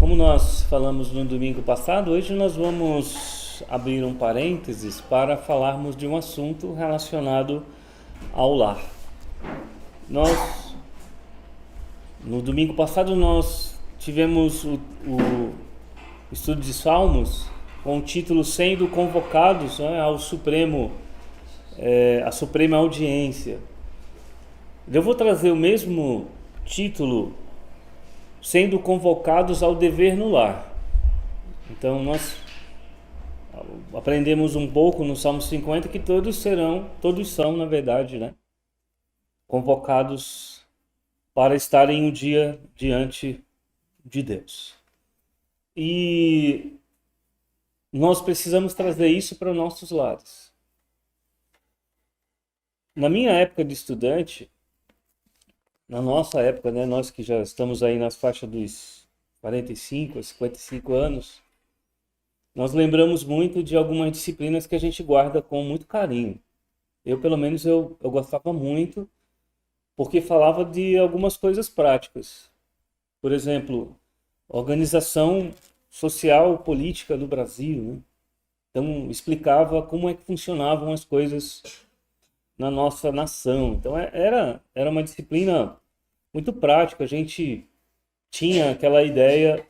Como nós falamos no domingo passado, hoje nós vamos abrir um parênteses para falarmos de um assunto relacionado ao lar. Nós, no domingo passado, nós tivemos o estudo de Salmos com o título Sendo Convocados, né, ao Supremo, a Suprema Audiência. Eu vou trazer o mesmo título, Sendo Convocados ao Dever no Lar. Então nós aprendemos um pouco no Salmo 50 que todos são, na verdade, né, convocados para estarem um dia diante de Deus. E nós precisamos trazer isso para os nossos lares. Na minha época de estudante, na nossa época, né, nós que já estamos aí nas faixas dos 45 a 55 anos, nós lembramos muito de algumas disciplinas que a gente guarda com muito carinho. Eu, pelo menos, eu gostava muito, porque falava de algumas coisas práticas. Por exemplo, organização social política do Brasil, né? Então, explicava como é que funcionavam as coisas na nossa nação. Então, era uma disciplina muito prática. A gente tinha aquela ideia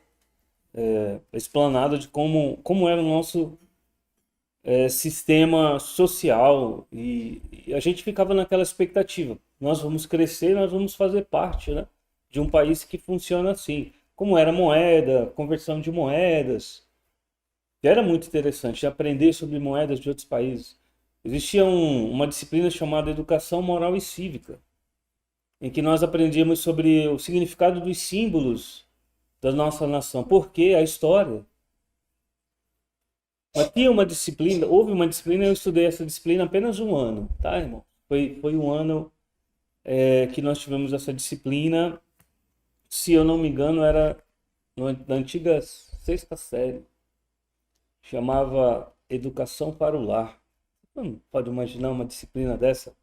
explanada de como era o nosso sistema social e a gente ficava naquela expectativa. Nós vamos crescer, nós vamos fazer parte, né, de um país que funciona assim. Como era moeda, conversão de moedas. Era muito interessante aprender sobre moedas de outros países. Existia uma disciplina chamada Educação Moral e Cívica, em que nós aprendíamos sobre o significado dos símbolos da nossa nação. Por que a história? Mas tinha uma disciplina, houve uma disciplina, eu estudei essa disciplina apenas um ano, tá, irmão? Foi um ano que nós tivemos essa disciplina, se eu não me engano, era na antiga sexta série. Chamava Educação para o Lar. Não pode imaginar uma disciplina dessa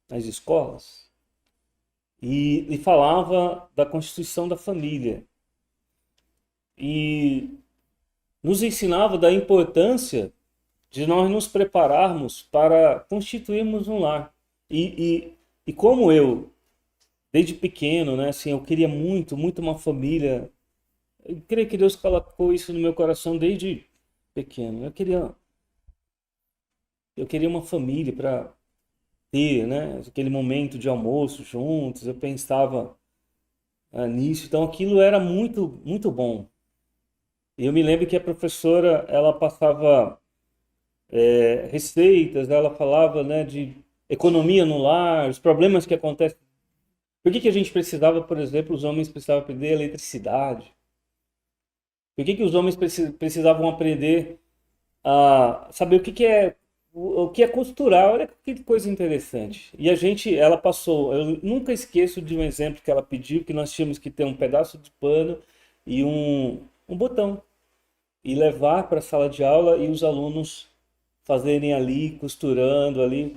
nas escolas? E falava da constituição da família. E nos ensinava da importância de nós nos prepararmos para constituirmos um lar. E como eu, desde pequeno, né, assim, eu queria muito, muito uma família. Eu creio que Deus colocou isso no meu coração desde pequeno. Eu queria uma família para ter, né, aquele momento de almoço juntos. Eu pensava nisso. Então aquilo era muito, muito bom. E eu me lembro que a professora, ela passava receitas, ela falava, né, de economia no lar, os problemas que acontecem. Por que a gente precisava, por exemplo, os homens precisavam aprender eletricidade? Por que os homens precisavam aprender a saber o que é costurar? Olha que coisa interessante. E ela passou, eu nunca esqueço de um exemplo que ela pediu, que nós tínhamos que ter um pedaço de pano e um botão e levar para a sala de aula e os alunos fazerem ali, costurando ali,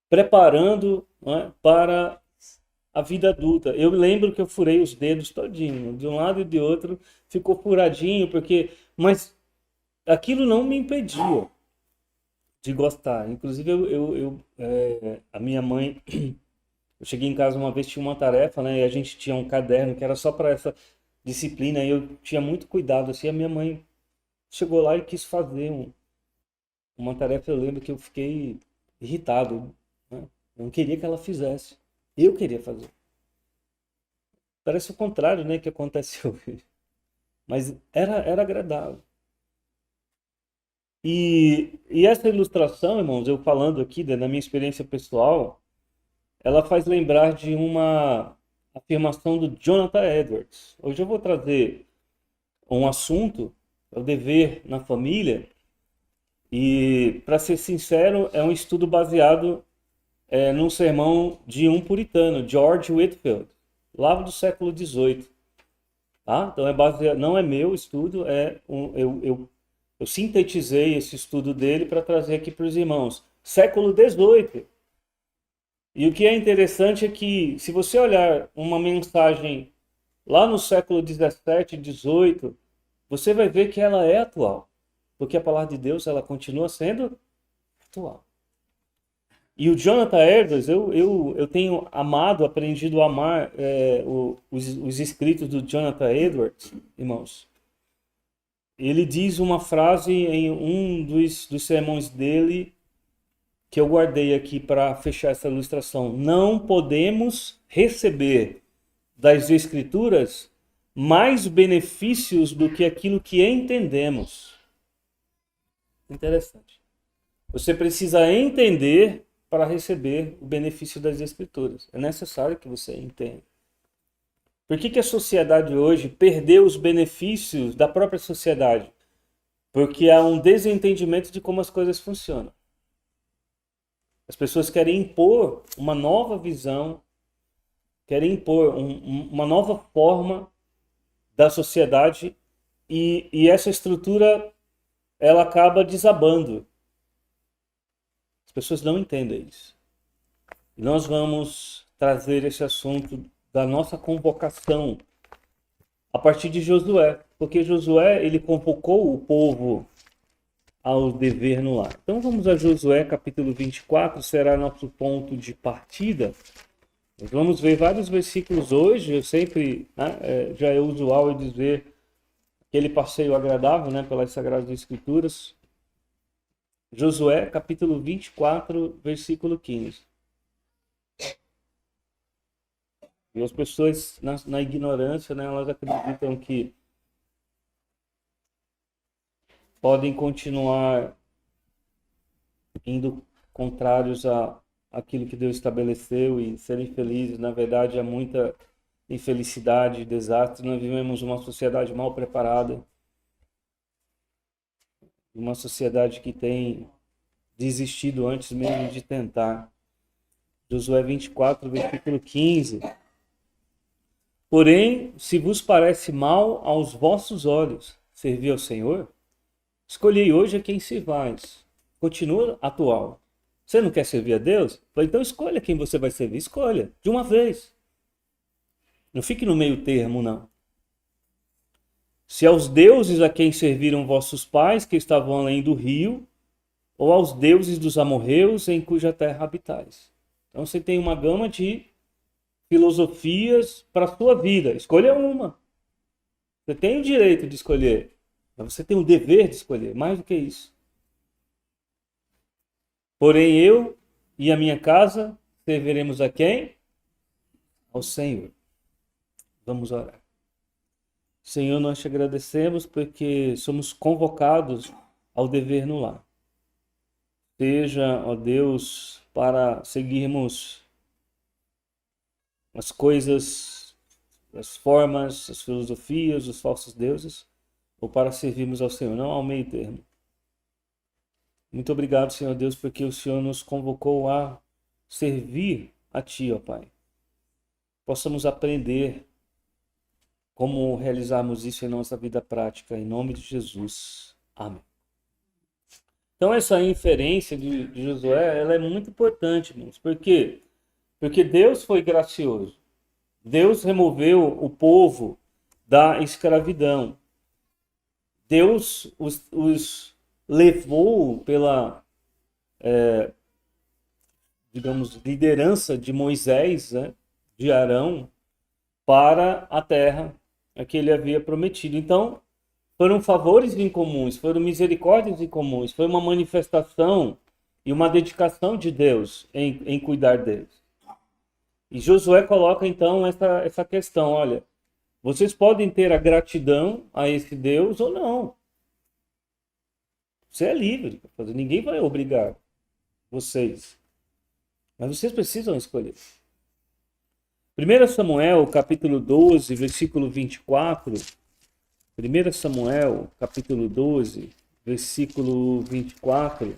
preparando, né, para a vida adulta. Eu lembro que eu furei os dedos todinho, de um lado e de outro, ficou furadinho, mas aquilo não me impedia de gostar. Inclusive, a minha mãe, eu cheguei em casa uma vez, tinha uma tarefa, né, e a gente tinha um caderno que era só para essa disciplina, e eu tinha muito cuidado, assim, a minha mãe chegou lá e quis fazer uma tarefa, eu lembro que eu fiquei irritado, né? Eu não queria que ela fizesse, eu queria fazer. Parece o contrário, né, que acontece hoje. Mas era agradável. E essa ilustração, irmãos, eu falando aqui da minha experiência pessoal, ela faz lembrar de uma afirmação do Jonathan Edwards. Hoje eu vou trazer um assunto, é o dever na família, e, para ser sincero, é um estudo baseado num sermão de um puritano, George Whitefield, lá do século XVIII. Tá? Então não é meu estudo, eu sintetizei esse estudo dele para trazer aqui para os irmãos. Século XVIII. E o que é interessante é que, se você olhar uma mensagem lá no século 17, 18, você vai ver que ela é atual. Porque a palavra de Deus, ela continua sendo atual. E o Jonathan Edwards, eu tenho amado, aprendido a amar os escritos do Jonathan Edwards, irmãos. Ele diz uma frase em um dos sermões dele, que eu guardei aqui para fechar essa ilustração. Não podemos receber das Escrituras mais benefícios do que aquilo que entendemos. Interessante. Você precisa entender para receber o benefício das Escrituras. É necessário que você entenda. Por que a sociedade hoje perdeu os benefícios da própria sociedade? Porque há um desentendimento de como as coisas funcionam. As pessoas querem impor uma nova visão, querem impor uma nova forma da sociedade e essa estrutura ela acaba desabando. As pessoas não entendem isso. E nós vamos trazer esse assunto da nossa convocação a partir de Josué, porque Josué ele convocou o povo ao dever no lar. Então vamos a Josué capítulo 24, será nosso ponto de partida. Nós vamos ver vários versículos hoje. Eu sempre, já é usual dizer aquele passeio agradável, pelas Sagradas Escrituras. Josué capítulo 24, versículo 15. E as pessoas, na ignorância, elas acreditam que podem continuar indo contrários àquilo que Deus estabeleceu e serem felizes. Na verdade, há muita infelicidade, desastre. Nós vivemos uma sociedade mal preparada, uma sociedade que tem desistido antes mesmo de tentar. Josué 24, versículo 15. Porém, se vos parece mal aos vossos olhos servir ao Senhor, escolhei hoje a quem servais. Continua atual. Você não quer servir a Deus? Então escolha quem você vai servir. Escolha, de uma vez. Não fique no meio termo, não. Se aos deuses a quem serviram vossos pais, que estavam além do rio, ou aos deuses dos amorreus, em cuja terra habitais. Então você tem uma gama de filosofias para a sua vida. Escolha uma. Você tem o direito de escolher. Mas você tem o dever de escolher. Mais do que isso. Porém, eu e a minha casa serviremos a quem? Ao Senhor. Vamos orar. Senhor, nós te agradecemos porque somos convocados ao dever no lar. Seja, ó Deus, para seguirmos as coisas, as formas, as filosofias, os falsos deuses, ou para servirmos ao Senhor, não ao meio termo. Muito obrigado, Senhor Deus, porque o Senhor nos convocou a servir a Ti, ó Pai. Possamos aprender como realizarmos isso em nossa vida prática, em nome de Jesus. Amém. Então essa inferência de Josué, ela é muito importante, irmãos. Por quê? Porque Deus foi gracioso. Deus removeu o povo da escravidão. Deus os levou pela, liderança de Moisés, de Arão, para a terra que ele havia prometido. Então, foram favores incomuns, foram misericórdias incomuns, foi uma manifestação e uma dedicação de Deus em cuidar deles. E Josué coloca então essa questão, olha, vocês podem ter a gratidão a esse Deus ou não. Você é livre para fazer, ninguém vai obrigar vocês. Mas vocês precisam escolher. 1 Samuel, capítulo 12, versículo 24. 1 Samuel, capítulo 12, versículo 24,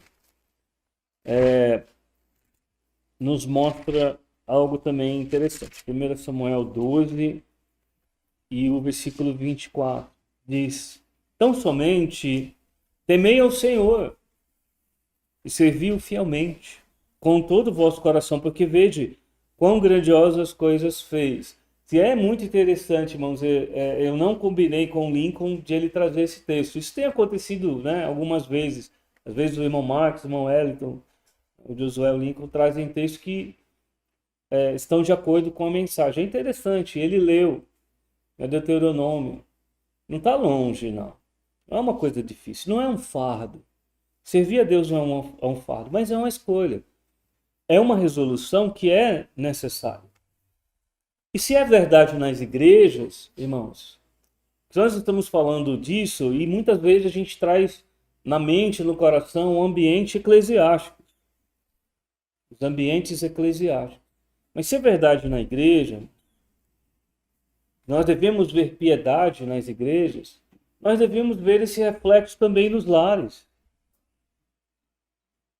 nos mostra algo também interessante. 1 Samuel 12 e o versículo 24 diz: tão somente temei ao Senhor e servi-o fielmente, com todo o vosso coração, porque vede quão grandiosas coisas fez. Se é muito interessante, irmãos, eu não combinei com o Lincoln de ele trazer esse texto. Isso tem acontecido, né, algumas vezes. Às vezes o irmão Marcos, o irmão Wellington, o Josué o Lincoln trazem textos que estão de acordo com a mensagem. É interessante, ele leu, é Deuteronômio. Não está longe, não. Não é uma coisa difícil, não é um fardo. Servir a Deus não é um fardo, mas é uma escolha. É uma resolução que é necessária. E se é verdade nas igrejas, irmãos, nós estamos falando disso e muitas vezes a gente traz na mente, no coração, o ambiente eclesiástico, os ambientes eclesiásticos. Mas se é verdade na igreja, nós devemos ver piedade nas igrejas, nós devemos ver esse reflexo também nos lares.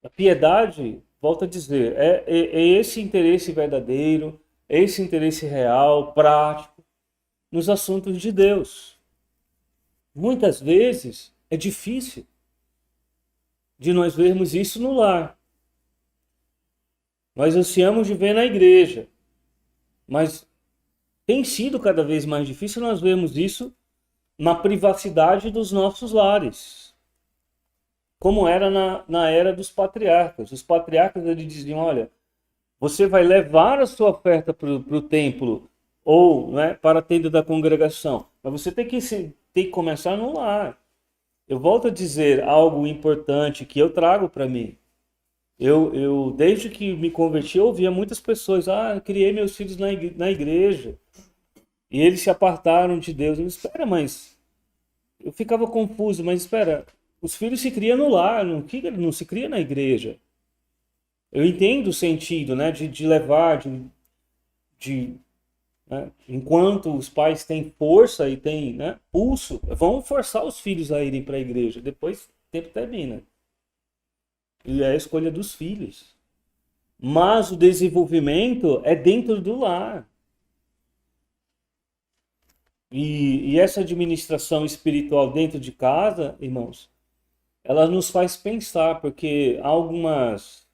A piedade, volto a dizer, é esse interesse verdadeiro, é esse interesse real, prático, nos assuntos de Deus. Muitas vezes é difícil de nós vermos isso no lar. Nós ansiamos de ver na igreja, mas tem sido cada vez mais difícil nós vermos isso na privacidade dos nossos lares, como era na era dos patriarcas. Os patriarcas eles diziam, olha, você vai levar a sua oferta para o templo ou, né, para a tenda da congregação, mas você tem que começar no lar. Eu volto a dizer algo importante que eu trago para mim. Desde que me converti, eu ouvia muitas pessoas, eu criei meus filhos na igreja, e eles se apartaram de Deus. Eu, espera, mas eu ficava confuso, mas espera, os filhos se criam no lar, não se cria na igreja. Eu entendo o sentido, né, de levar, né, enquanto os pais têm força e têm, né, pulso, vão forçar os filhos a irem para a igreja. Depois o tempo termina. E é a escolha dos filhos. Mas o desenvolvimento é dentro do lar. E essa administração espiritual dentro de casa, irmãos, ela nos faz pensar, porque há algumas...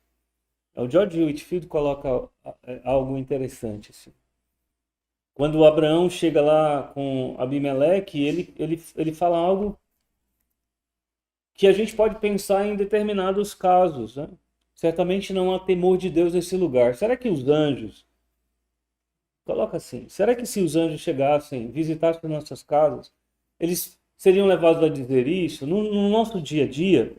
O George Whitefield coloca algo interessante. Assim. Quando Abraão chega lá com Abimeleque, ele fala algo que a gente pode pensar em determinados casos. Né? Certamente não há temor de Deus nesse lugar. Será que os anjos... Coloca assim, será que se os anjos chegassem, visitassem nossas casas, eles seriam levados a dizer isso no nosso dia a dia?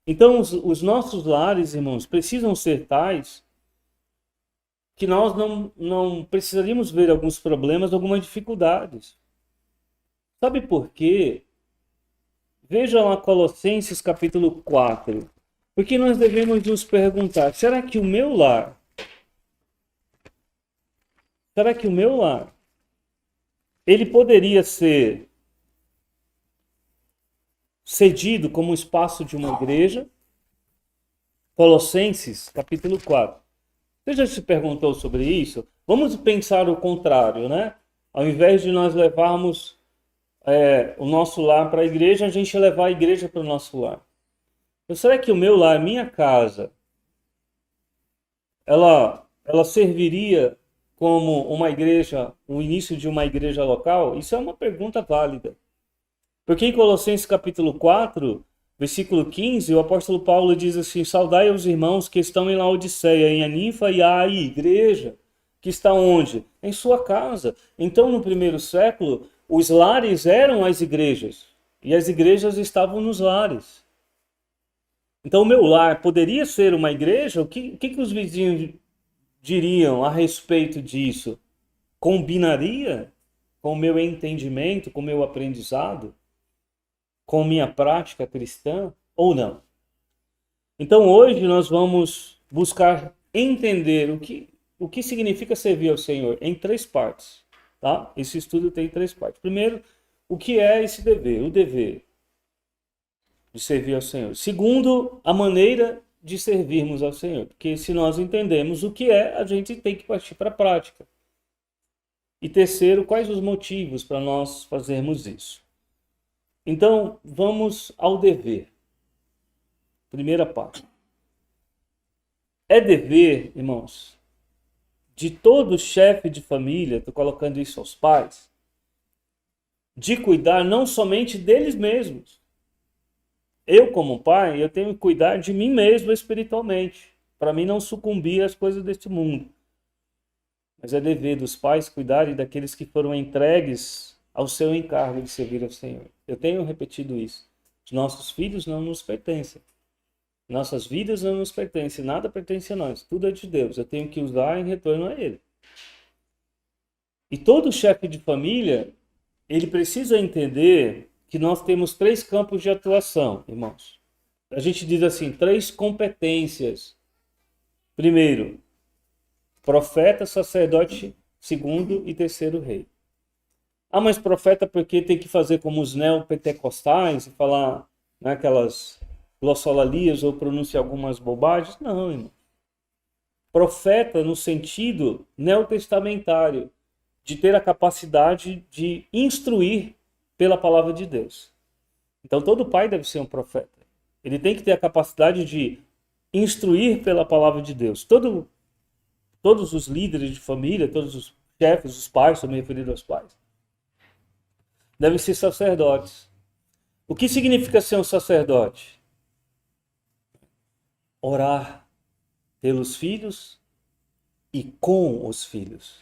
Então, os nossos lares, irmãos, precisam ser tais que nós não precisaríamos ver alguns problemas, algumas dificuldades. Sabe por quê? Veja lá Colossenses capítulo 4. Porque nós devemos nos perguntar, será que o meu lar, ele poderia ser cedido como espaço de uma igreja? Colossenses, capítulo 4. Você já se perguntou sobre isso? Vamos pensar o contrário, né? Ao invés de nós levarmos o nosso lar para a igreja, a gente levar a igreja para o nosso lar. Então, será que o meu lar, minha casa, ela serviria como uma igreja, o início de uma igreja local? Isso é uma pergunta válida. Porque em Colossenses capítulo 4, versículo 15, o apóstolo Paulo diz assim, saudai os irmãos que estão em Laodiceia, em Anifa e a igreja, que está onde? Em sua casa. Então, no primeiro século, os lares eram as igrejas, e as igrejas estavam nos lares. Então, o meu lar poderia ser uma igreja? O que os vizinhos diriam a respeito disso? Combinaria com o meu entendimento, com o meu aprendizado? Com minha prática cristã ou não? Então hoje nós vamos buscar entender o que significa servir ao Senhor em três partes. Tá? Esse estudo tem três partes. Primeiro, o que é esse dever? O dever de servir ao Senhor. Segundo, a maneira de servirmos ao Senhor. Porque se nós entendemos o que é, a gente tem que partir para a prática. E terceiro, quais os motivos para nós fazermos isso? Então, vamos ao dever. Primeira parte. É dever, irmãos, de todo chefe de família, estou colocando isso aos pais, de cuidar não somente deles mesmos. Eu, como pai, eu tenho que cuidar de mim mesmo espiritualmente, para mim não sucumbir às coisas deste mundo. Mas é dever dos pais cuidarem daqueles que foram entregues ao seu encargo de servir ao Senhor. Eu tenho repetido isso. Os nossos filhos não nos pertencem. Nossas vidas não nos pertencem. Nada pertence a nós. Tudo é de Deus. Eu tenho que usar em retorno a Ele. E todo chefe de família, ele precisa entender que nós temos 3 campos de atuação, irmãos. A gente diz assim, 3 competências. Primeiro, profeta, sacerdote, segundo e terceiro rei. Ah, mas profeta porque tem que fazer como os neopentecostais e falar, né, aquelas glossolalias ou pronunciar algumas bobagens? Não, irmão. Profeta no sentido neotestamentário, de ter a capacidade de instruir pela palavra de Deus. Então todo pai deve ser um profeta. Ele tem que ter a capacidade de instruir pela palavra de Deus. Todos os líderes de família, todos os chefes, os pais, estou me referindo aos pais, devem ser sacerdotes. O que significa ser um sacerdote? Orar pelos filhos e com os filhos.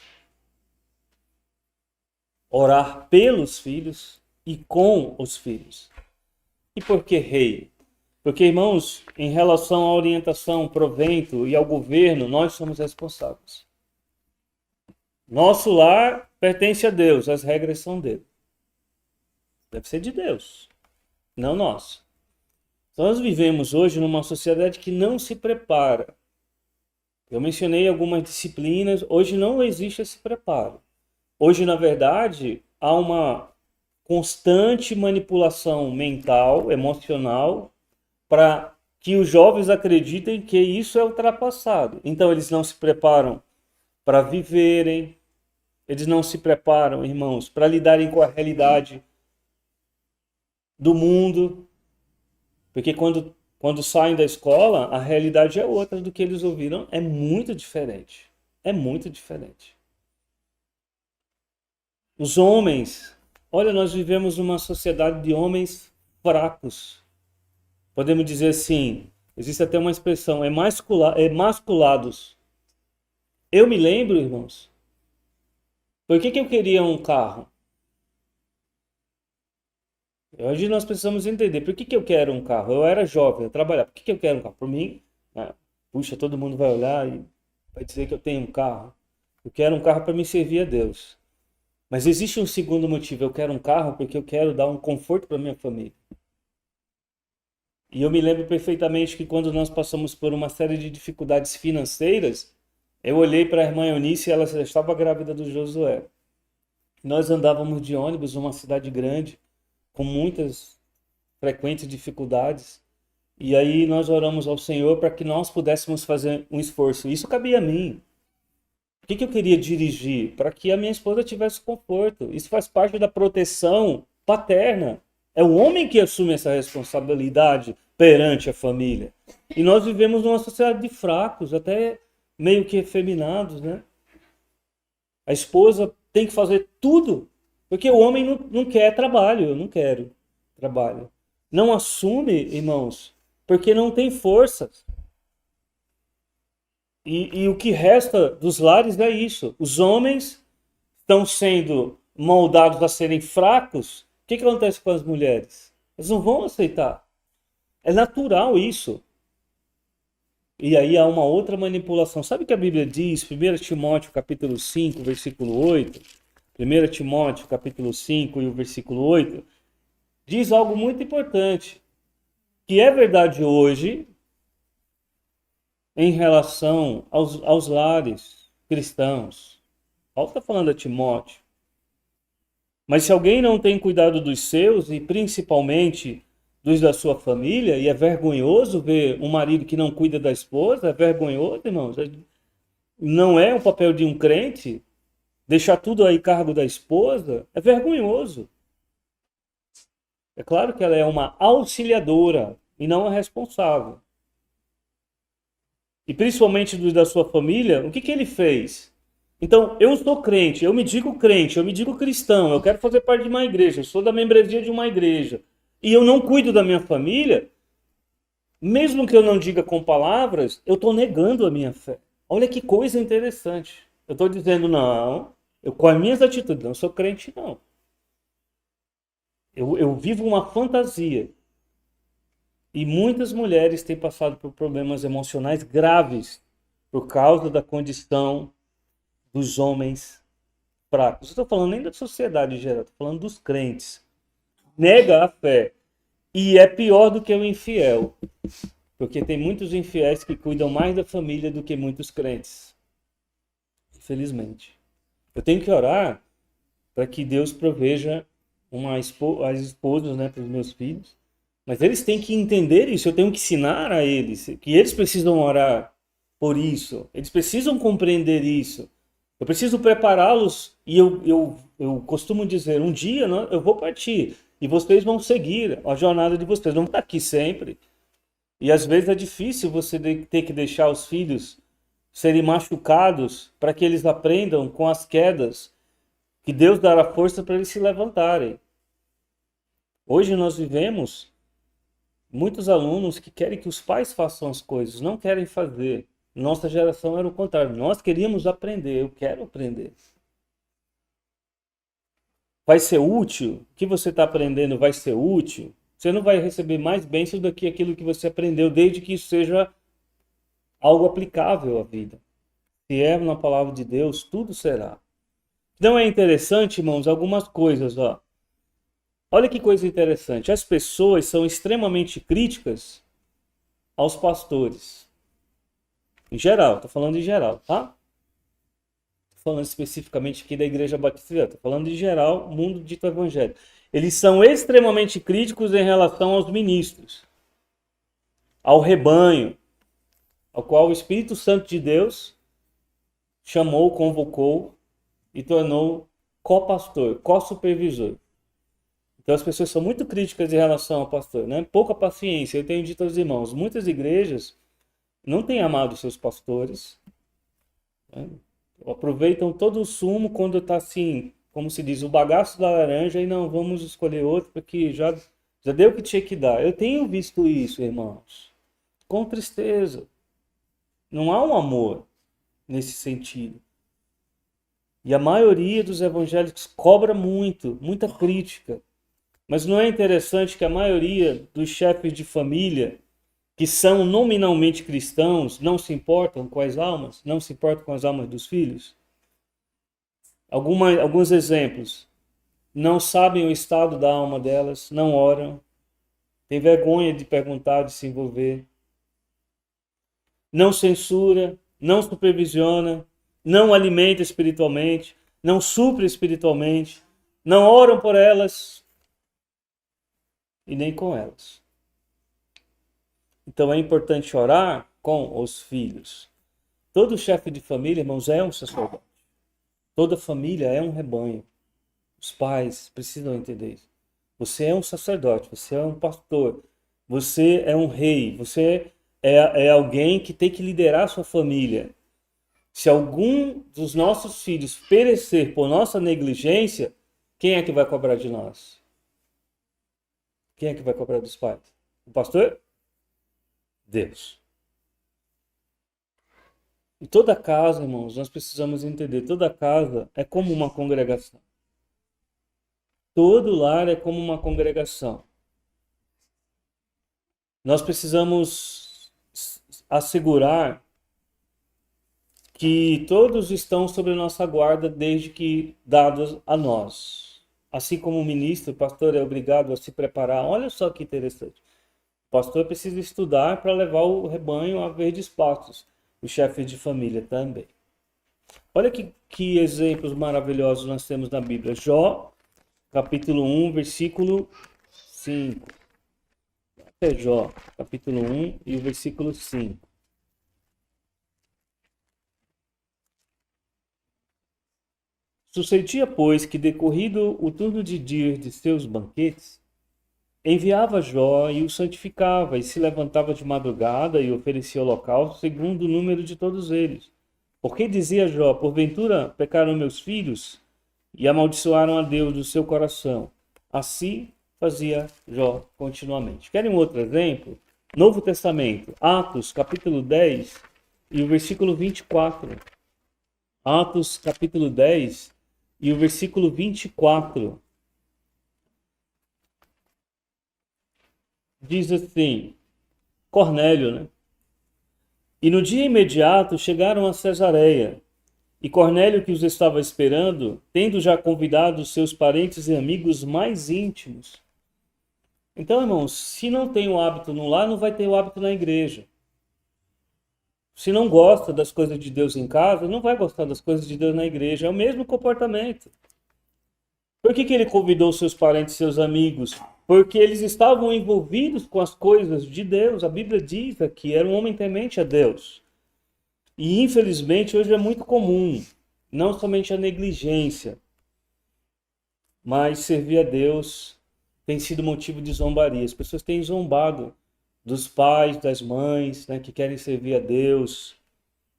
Orar pelos filhos e com os filhos. E por que rei? Porque, irmãos, em relação à orientação, provento e ao governo, nós somos responsáveis. Nosso lar pertence a Deus, as regras são dele. Deve ser de Deus, não nosso. Então, nós vivemos hoje numa sociedade que não se prepara. Eu mencionei algumas disciplinas, hoje não existe esse preparo. Hoje, na verdade, há uma constante manipulação mental, emocional, para que os jovens acreditem que isso é ultrapassado. Então, eles não se preparam para viverem, eles não se preparam, irmãos, para lidarem com a realidade do mundo. Porque quando saem da escola, a realidade é outra do que eles ouviram. É muito diferente. É muito diferente. Os homens, olha, nós vivemos numa sociedade de homens fracos. Podemos dizer assim, existe até uma expressão, masculados. Eu me lembro, irmãos, por que eu queria um carro? Hoje nós precisamos entender, por que eu quero um carro? Eu era jovem, eu trabalhava, por que eu quero um carro? Por mim, né? Puxa, todo mundo vai olhar e vai dizer que eu tenho um carro. Eu quero um carro para me servir a Deus. Mas existe um segundo motivo, eu quero um carro porque eu quero dar um conforto para minha família. E eu me lembro perfeitamente que quando nós passamos por uma série de dificuldades financeiras, eu olhei para a irmã Eunice e ela já estava grávida do Josué. Nós andávamos de ônibus numa cidade grande, com muitas frequentes dificuldades. E aí nós oramos ao Senhor para que nós pudéssemos fazer um esforço. Isso cabia a mim. O que eu queria dirigir? Para que a minha esposa tivesse conforto. Isso faz parte da proteção paterna. É o homem que assume essa responsabilidade perante a família. E nós vivemos numa sociedade de fracos, até meio que efeminados, né? A esposa tem que fazer tudo, porque o homem não quer trabalho, eu não quero trabalho. Não assume, irmãos, porque não tem forças. E o que resta dos lares é isso. Os homens estão sendo moldados a serem fracos. O que acontece com as mulheres? Eles não vão aceitar. É natural isso. E aí há uma outra manipulação. Sabe o que a Bíblia diz? 1 Timóteo capítulo 5, versículo 8. 1 Timóteo capítulo 5 e o versículo 8. Diz algo muito importante. Que é verdade hoje em relação aos lares cristãos. Paulo está falando a Timóteo. Mas se alguém não tem cuidado dos seus, e principalmente dos da sua família, e é vergonhoso ver um marido que não cuida da esposa, é vergonhoso, irmãos. Não é o papel de um crente deixar tudo aí cargo da esposa, é vergonhoso. É claro que ela é uma auxiliadora e não a responsável. E principalmente dos da sua família, o que ele fez? Então, eu sou crente, eu me digo cristão, eu quero fazer parte de uma igreja, eu sou da membresia de uma igreja, e eu não cuido da minha família, mesmo que eu não diga com palavras, eu estou negando a minha fé. Olha que coisa interessante. Eu estou dizendo, não, eu com as minhas atitudes, não sou crente, não. Eu vivo uma fantasia. E muitas mulheres têm passado por problemas emocionais graves por causa da condição dos homens fracos. Eu estou falando nem da sociedade em geral, estou falando dos crentes. Nega a fé. E é pior do que o infiel. Porque tem muitos infiéis que cuidam mais da família do que muitos crentes. Infelizmente. Eu tenho que orar para que Deus proveja as esposas, né, para os meus filhos. Mas eles têm que entender isso. Eu tenho que ensinar a eles que eles precisam orar por isso. Eles precisam compreender isso. Eu preciso prepará-los. E eu costumo dizer, um dia eu vou partir. E vocês vão seguir a jornada de vocês. Não estar aqui sempre. E às vezes é difícil você ter que deixar os filhos serem machucados para que eles aprendam com as quedas, que Deus dará força para eles se levantarem. Hoje nós vivemos muitos alunos que querem que os pais façam as coisas, não querem fazer. Nossa geração era o contrário. Nós queríamos aprender, eu quero aprender. Vai ser útil? O que você está aprendendo vai ser útil? Você não vai receber mais bênçãos do que aquilo que você aprendeu, desde que isso seja algo aplicável à vida. Se é na palavra de Deus, tudo será. Então é interessante, irmãos, algumas coisas. Olha que coisa interessante. As pessoas são extremamente críticas aos pastores. Em geral, estou falando em geral, tá? Estou falando especificamente aqui da Igreja Batista, estou falando em geral, mundo dito evangélico. Eles são extremamente críticos em relação aos ministros, ao rebanho, ao qual o Espírito Santo de Deus chamou, convocou e tornou co-pastor, co-supervisor. Então as pessoas são muito críticas em relação ao pastor, né? Pouca paciência. Eu tenho dito aos irmãos, muitas igrejas não têm amado seus pastores, né? Aproveitam todo o sumo quando está assim, como se diz, o bagaço da laranja e não, vamos escolher outro porque já deu o que tinha que dar. Eu tenho visto isso, irmãos, com tristeza. Não há um amor nesse sentido. E a maioria dos evangélicos cobra muita crítica. Mas não é interessante que a maioria dos chefes de família, que são nominalmente cristãos, não se importam com as almas? Não se importam com as almas dos filhos? Alguns exemplos. Não sabem o estado da alma delas, não oram, têm vergonha de perguntar, de se envolver. Não censura, não supervisiona, não alimenta espiritualmente, não supre espiritualmente, não oram por elas e nem com elas. Então é importante orar com os filhos. Todo chefe de família, irmãos, é um sacerdote. Toda família é um rebanho. Os pais precisam entender isso. Você é um sacerdote, você é um pastor, você é um rei, você é alguém que tem que liderar a sua família. Se algum dos nossos filhos perecer por nossa negligência, quem é que vai cobrar de nós? Quem é que vai cobrar dos pais? O pastor? Deus. E toda casa, irmãos, nós precisamos entender, toda casa é como uma congregação. Todo lar é como uma congregação. Nós precisamos assegurar que todos estão sob nossa guarda desde que dados a nós. Assim como o ministro, o pastor é obrigado a se preparar. Olha só que interessante. O pastor precisa estudar para levar o rebanho a verdes pastos. O chefe de família também. Olha que exemplos maravilhosos nós temos na Bíblia. Jó, capítulo 1, versículo 5. É Jó, capítulo 1 e o versículo 5. Sucedia, pois, que decorrido o turno de dias de seus banquetes, enviava Jó e o santificava, e se levantava de madrugada e oferecia holocausto segundo o número de todos eles. Porque dizia Jó, porventura pecaram meus filhos e amaldiçoaram a Deus do seu coração. Assim fazia Jó continuamente. Querem um outro exemplo? Novo Testamento, Atos, capítulo 10 e o versículo 24. Atos, capítulo 10 e o versículo 24. Diz assim, Cornélio, né? E no dia imediato chegaram a Cesareia. E Cornélio, que os estava esperando, tendo já convidado os seus parentes e amigos mais íntimos. Então, irmãos, se não tem o hábito no lar, não vai ter o hábito na igreja. Se não gosta das coisas de Deus em casa, não vai gostar das coisas de Deus na igreja. É o mesmo comportamento. Por que ele convidou seus parentes e seus amigos? Porque eles estavam envolvidos com as coisas de Deus. A Bíblia diz que era um homem temente a Deus. E infelizmente hoje é muito comum, não somente a negligência, mas servir a Deus tem sido motivo de zombaria. As pessoas têm zombado dos pais, das mães, né, que querem servir a Deus.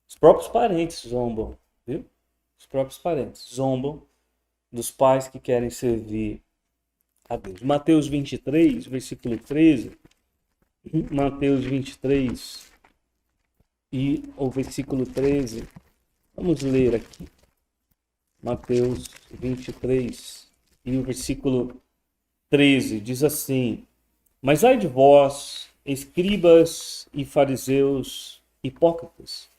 Os próprios parentes zombam, viu? Os próprios parentes zombam dos pais que querem servir a Deus. Mateus 23, versículo 13. Mateus 23 e o versículo 13. Vamos ler aqui. Mateus 23 e o versículo 13 diz assim: Mas ai de vós, escribas e fariseus hipócritas,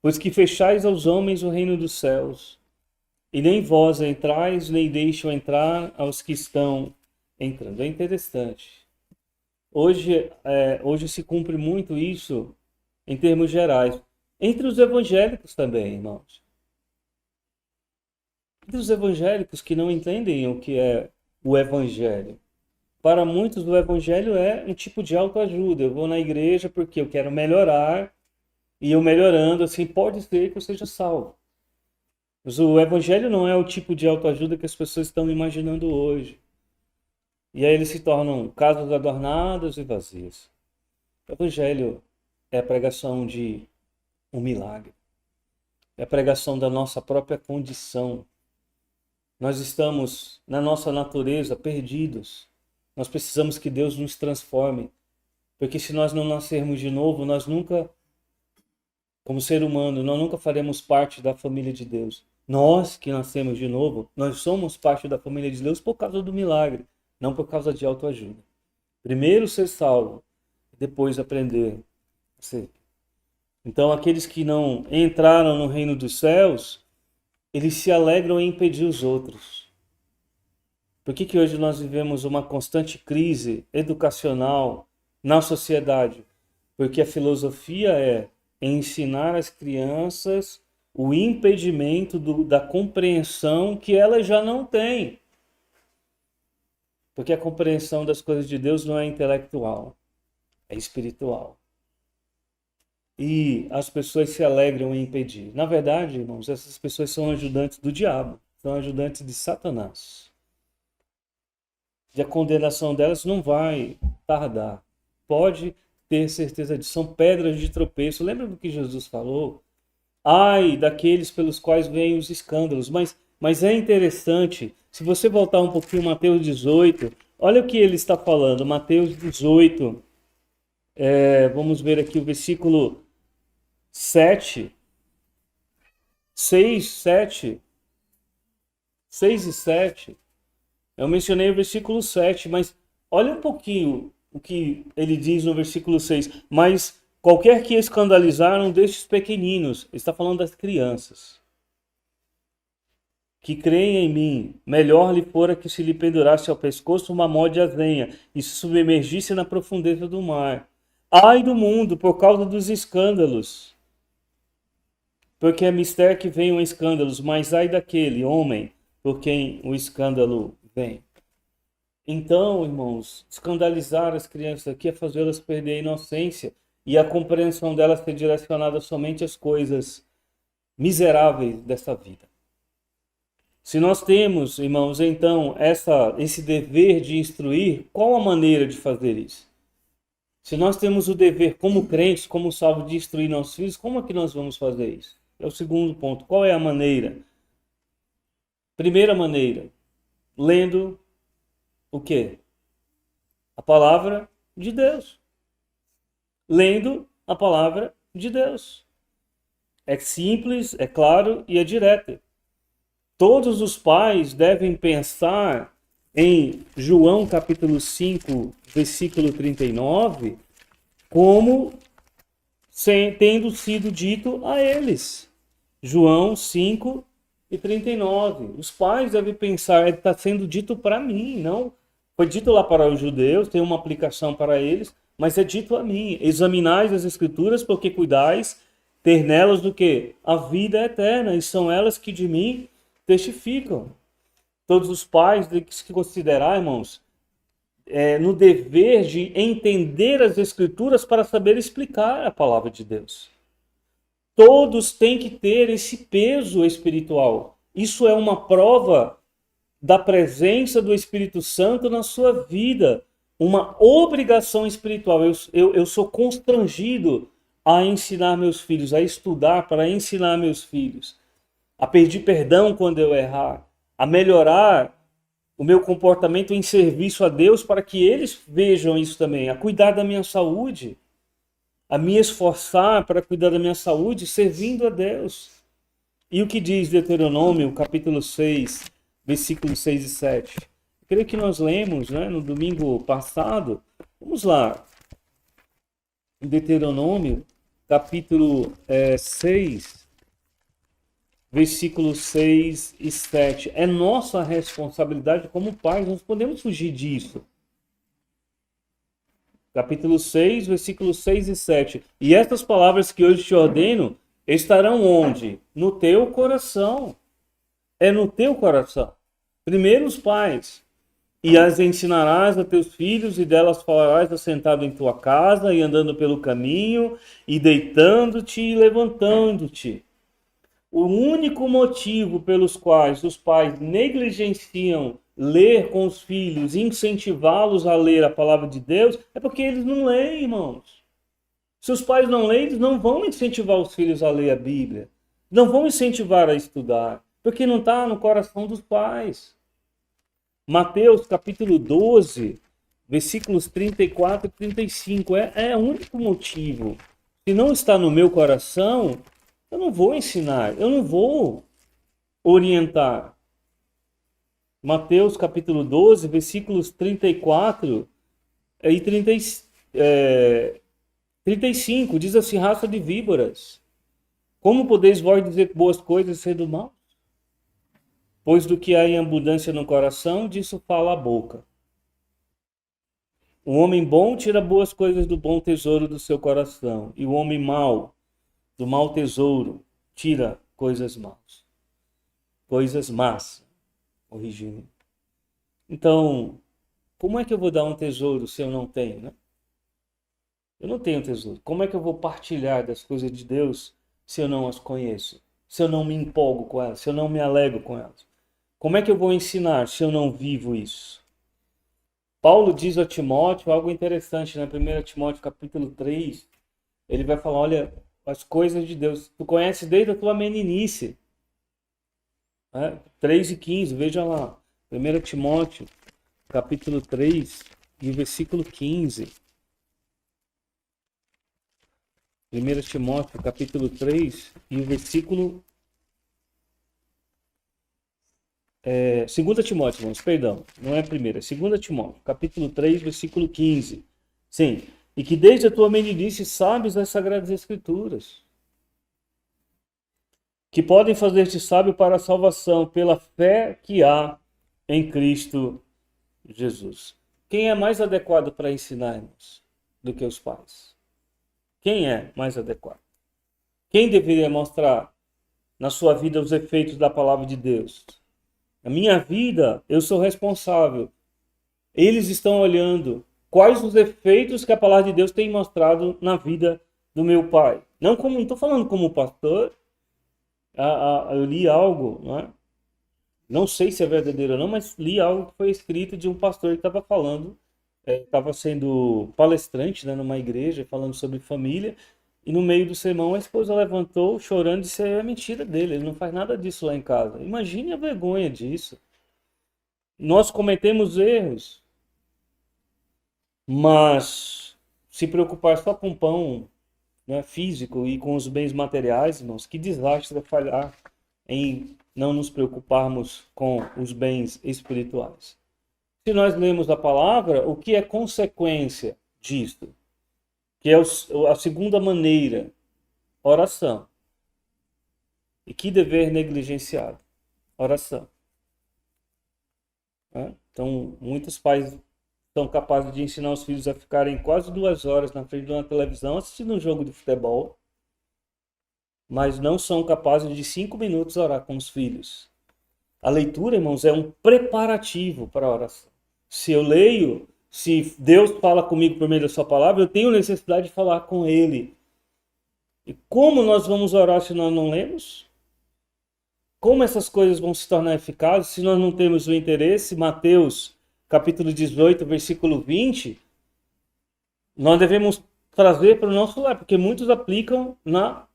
pois que fechais aos homens o reino dos céus, e nem vós entrais, nem deixam entrar aos que estão entrando. É interessante. Hoje se cumpre muito isso em termos gerais. Entre os evangélicos também, irmãos. Entre os evangélicos que não entendem o que é o evangelho. Para muitos, o evangelho é um tipo de autoajuda. Eu vou na igreja porque eu quero melhorar, e eu melhorando, assim, pode ser que eu seja salvo. Mas o evangelho não é o tipo de autoajuda que as pessoas estão imaginando hoje. E aí eles se tornam casas adornadas e vazias. O evangelho é a pregação de um milagre. É a pregação da nossa própria condição. Nós estamos, na nossa natureza, perdidos. Nós precisamos que Deus nos transforme. Porque se nós não nascermos de novo, nós nunca, como ser humano, nós nunca faremos parte da família de Deus. Nós que nascemos de novo, nós somos parte da família de Deus por causa do milagre, não por causa de autoajuda. Primeiro ser salvo, depois aprender a ser. Então, aqueles que não entraram no reino dos céus, eles se alegram em impedir os outros. Por que hoje nós vivemos uma constante crise educacional na sociedade? Porque a filosofia é ensinar às crianças o impedimento da compreensão que elas já não têm. Porque a compreensão das coisas de Deus não é intelectual, é espiritual. E as pessoas se alegram em impedir. Na verdade, irmãos, essas pessoas são ajudantes do diabo, são ajudantes de Satanás. E a condenação delas não vai tardar. Pode ter certeza disso. São pedras de tropeço. Lembra do que Jesus falou? Ai daqueles pelos quais vêm os escândalos. Mas é interessante, se você voltar um pouquinho, Mateus 18, olha o que ele está falando. Mateus 18, vamos ver aqui o versículo 7, 6 e 7. Eu mencionei o versículo 7, mas olha um pouquinho o que ele diz no versículo 6. Mas qualquer que escandalizaram destes pequeninos, está falando das crianças, que creem em mim, melhor lhe fora que se lhe pendurasse ao pescoço uma mó de azenha e se submergisse na profundeza do mar. Ai do mundo por causa dos escândalos, porque é mister que venham escândalos, mas ai daquele homem por quem o escândalo vem. Então, irmãos, escandalizar as crianças aqui é fazê-las perder a inocência e a compreensão delas ser direcionada somente às coisas miseráveis dessa vida. Se nós temos, irmãos, então, esse dever de instruir, qual a maneira de fazer isso? Se nós temos o dever como crentes, como salvos, de instruir nossos filhos, como é que nós vamos fazer isso? É o segundo ponto. Qual é a maneira? Primeira maneira, lendo o quê? A palavra de Deus. Lendo a palavra de Deus. É simples, é claro e é direto. Todos os pais devem pensar em João capítulo 5, versículo 39, como tendo sido dito a eles. João 5 e 39. Os pais devem pensar, está sendo dito para mim, não foi dito lá para os judeus, tem uma aplicação para eles, mas é dito a mim. Examinais as escrituras, porque cuidais ter nelas do que? A vida eterna, e são elas que de mim testificam. Todos os pais têm que se considerar, irmãos, no dever de entender as escrituras para saber explicar a palavra de Deus. Todos têm que ter esse peso espiritual. Isso é uma prova da presença do Espírito Santo na sua vida. Uma obrigação espiritual. Eu sou constrangido a ensinar meus filhos, a estudar para ensinar meus filhos, a pedir perdão quando eu errar, a melhorar o meu comportamento em serviço a Deus para que eles vejam isso também, a cuidar da minha saúde, a me esforçar para cuidar da minha saúde servindo a Deus. E o que diz Deuteronômio, capítulo 6, versículos 6 e 7? Eu creio que nós lemos, né, no domingo passado. Vamos lá. Deuteronômio, capítulo 6, versículos 6 e 7. É nossa responsabilidade como pais, nós podemos fugir disso. Capítulo 6, versículos 6 e 7. E estas palavras que hoje te ordeno estarão onde? No teu coração. É no teu coração. Primeiro os pais. E as ensinarás a teus filhos, e delas falarás assentado em tua casa, e andando pelo caminho, e deitando-te e levantando-te. O único motivo pelos quais os pais negligenciam ler com os filhos, incentivá-los a ler a palavra de Deus, é porque eles não leem, irmãos. Se os pais não leem, eles não vão incentivar os filhos a ler a Bíblia. Não vão incentivar a estudar, porque não está no coração dos pais. Mateus capítulo 12, versículos 34 e 35. É o único motivo. Se não está no meu coração, eu não vou ensinar, eu não vou orientar. Mateus capítulo 12, versículos 34 e 35. Diz assim: raça de víboras, como podeis vós dizer boas coisas sendo mal? Pois do que há em abundância no coração, disso fala a boca. O homem bom tira boas coisas do bom tesouro do seu coração, e o homem mau, do mau tesouro, tira coisas más. Coisas más, corrigindo. Então, como é que eu vou dar um tesouro se eu não tenho, né? Eu não tenho tesouro. Como é que eu vou partilhar das coisas de Deus se eu não as conheço? Se eu não me empolgo com elas, se eu não me alegro com elas? Como é que eu vou ensinar se eu não vivo isso? Paulo diz a Timóteo algo interessante, né? 1 Timóteo capítulo 3, ele vai falar, olha, as coisas de Deus, tu conheces desde a tua meninice. 3 e 15, veja lá. 1 Timóteo capítulo 3 e versículo 15. 1 Timóteo capítulo 3 e o versículo 2 Timóteo, irmãos, perdão, não é a primeira, 2 Timóteo, capítulo 3, versículo 15. Sim, e que desde a tua meninice sabes as sagradas escrituras, que podem fazer-te sábio para a salvação pela fé que há em Cristo Jesus. Quem é mais adequado para ensinar-nos do que os pais? Quem é mais adequado? Quem deveria mostrar na sua vida os efeitos da palavra de Deus? A minha vida, eu sou responsável. Eles estão olhando quais os efeitos que a palavra de Deus tem mostrado na vida do meu pai. Não estou falando como pastor. Eu li algo, não é? Não sei se é verdadeiro ou não, mas li algo que foi escrito de um pastor que estava falando, estava sendo palestrante, né, numa igreja, falando sobre família, E no meio do sermão a esposa levantou chorando e disse: é mentira dele, ele não faz nada disso lá em casa. Imagine a vergonha disso. Nós cometemos erros, mas se preocupar só com pão, né, físico e com os bens materiais, irmãos, que desastre é falhar em não nos preocuparmos com os bens espirituais. Se nós lemos a palavra, o que é consequência disto? Que é a segunda maneira, oração. E que dever negligenciado? Oração. Então, muitos pais são capazes de ensinar os filhos a ficarem quase 2 horas na frente de uma televisão assistindo um jogo de futebol, mas não são capazes de 5 minutos orar com os filhos. A leitura, irmãos, é um preparativo para a oração. Se eu leio, se Deus fala comigo por meio da sua palavra, eu tenho necessidade de falar com Ele. E como nós vamos orar se nós não lemos? Como essas coisas vão se tornar eficazes se nós não temos o interesse? Mateus, capítulo 18, versículo 20, nós devemos trazer para o nosso lar, porque muitos aplicam na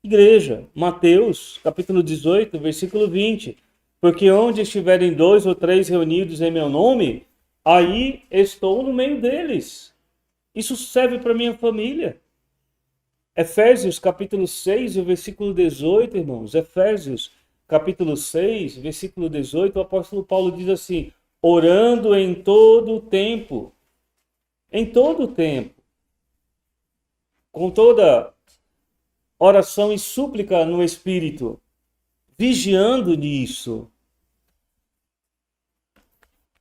igreja. Mateus, capítulo 18, versículo 20. Porque onde estiverem 2 ou 3 reunidos em meu nome, aí estou no meio deles. Isso serve para minha família. Efésios, capítulo 6, versículo 18, irmãos. Efésios, capítulo 6, versículo 18, o apóstolo Paulo diz assim: orando em todo o tempo. Em todo o tempo. Com toda oração e súplica no Espírito. Vigiando nisso.